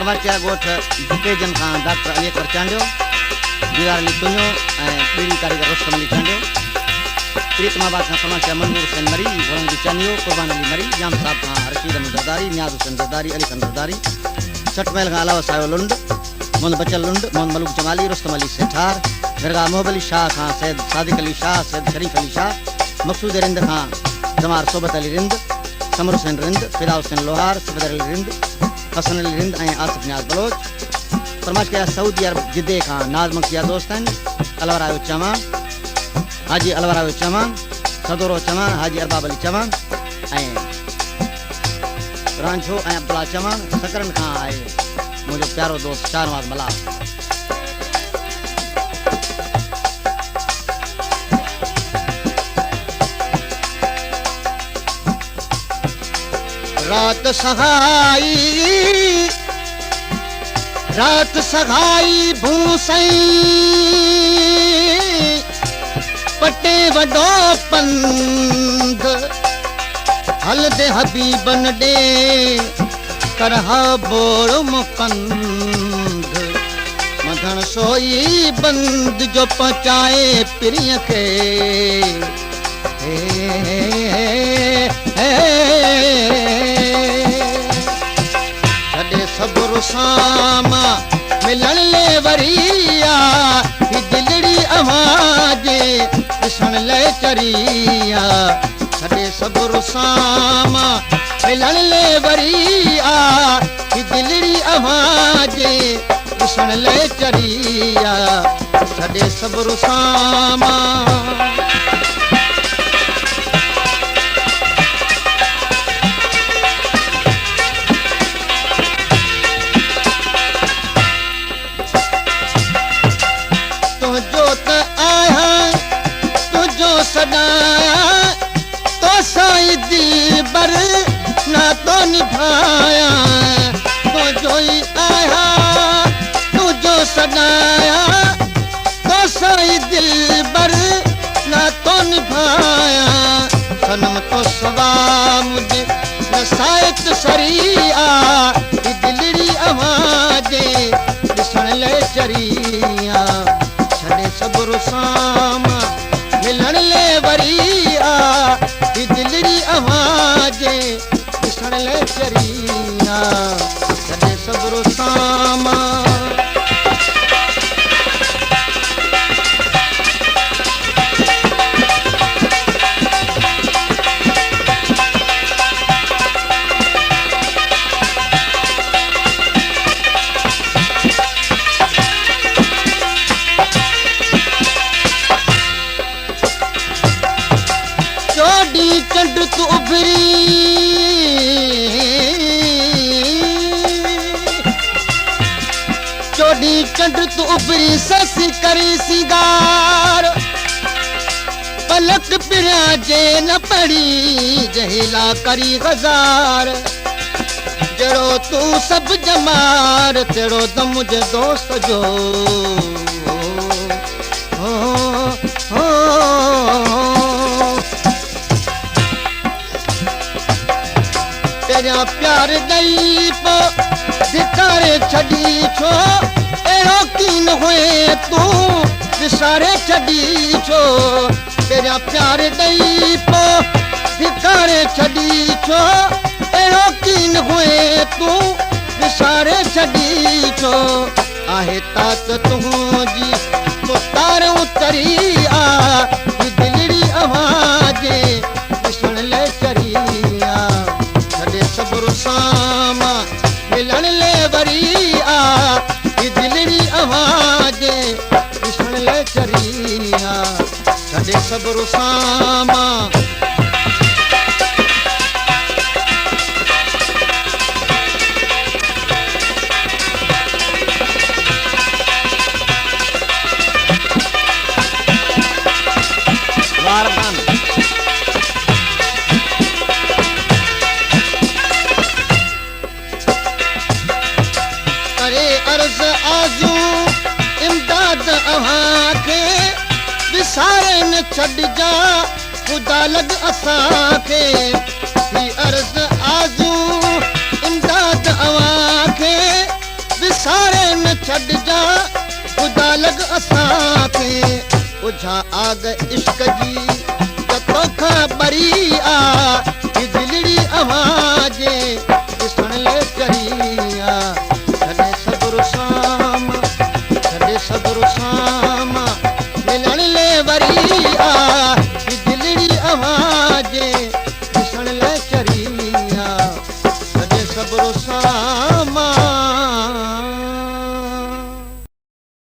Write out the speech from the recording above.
समाचार गोठ भुकेजन खां डॉक्टर अली अकबर चांडियो, दीवार अली तुंजो ऐं बीड़ी कारीगर रुस्तम अली चांडियो, प्रीतमाबाद खां समाचार मंजूर हुसैन मरी, घोड़ंगी चांडियो, कुर्बान अली मरी, जाम साहब खां रशीद अहमद ज़रदारी, नियाज़ हुसैन ज़रदारी, अली खान ज़रदारी, सटमहल खां अलावा साहिब लुंड, मोहम्मद बचल लुंड, मोहम्मद मलूक जमाली, रुस्तम अली सेठार, दरगाह मोहब अली शाह खां सैयद सादिक अली शाह, सैयद शरीफ अली शाह, मकसूद रिंद खां जमार सोबत अली रिंद, समर हुसैन रिंद, फिदा हुसैन लोहार, सिफदर अली रिंद, हसन अली रिंद ऐं आसिफ नियाज़ बलोच। फरमाइश कया सऊदी अरब जिद्दे खां नाज़ मक्सिया दोस्त आहिनि, अलवरायो चवान, हाजी अलवरायो चवान, सदोरो चवान, हाजी अरबाब अली चवान ऐं रांझो ऐं अब्दुल्ला चवान। सकरन खां आहे मुंहिंजो प्यारो दोस्त शाहनवाज़ मलाह। रात सगाई भूसई पटे वडो पंध हल दे हबीबन डे करहा बोड़ मुकंद मधण सोई बंद जो पचाए पिरिय के छॾे सबुर सामा मिलण ले वरिया ही दिलड़ी आवाज़े ॾिसण ले चरिया। छॾे सबुर सामा मिलण ले वरिया ही दिलड़ी आवाज़े ॾिसण ले चरिया। छॾे सबुर सामा सदाया तो साई दिलबर ना तो निभाया तो जोई आया तू जो सदाया तो साई दिलबर ना तो निभाया। सनम तो सवा मुझे नसायत सरिया ही दिलड़ी आवाज़े ॾिसण ले चरिया। छॾे सबुर सामा मिलण ले वरिया ही दिलड़ी आवाज़े ॾिसण ले चरिया। छॾे सबुर सामा चंड तू उभरी चोडी चंड तू उभरी ससी करी सिंगार पलक पिरिया जे न पड़ी जहिला करी गज़ार। जड़ो तू सब जमार तेड़ो त मुझे दोस्त जो तेरा प्यार दई पो धिकारे छड़ी छो एड़ो कीन हुए तू विसारे छड़ी छो। तेरा प्यार दई पो धिकारे छड़ी छो एड़ो कीन हुए तू विसारे छड़ी छो। आहे तात तुंहिंजी मुतार उतरी आ ही दिलड़ी आवाज़े ॾिसण ले चरिया। छॾे सबुर सामा मिलण ले वरिया ही दिलड़ी आवाज़े ॾिसण ले चरिया। छॾे सबुर सामा अर्ज़ आजू इमदाद अव्हां खे विसारे न छॾिजा ख़ुदा लॻ असां खे। ही अर्ज़ आजू इमदाद अव्हां खे सारे न छड़ जा खुदा लग असां खे उझा आग इश्क जी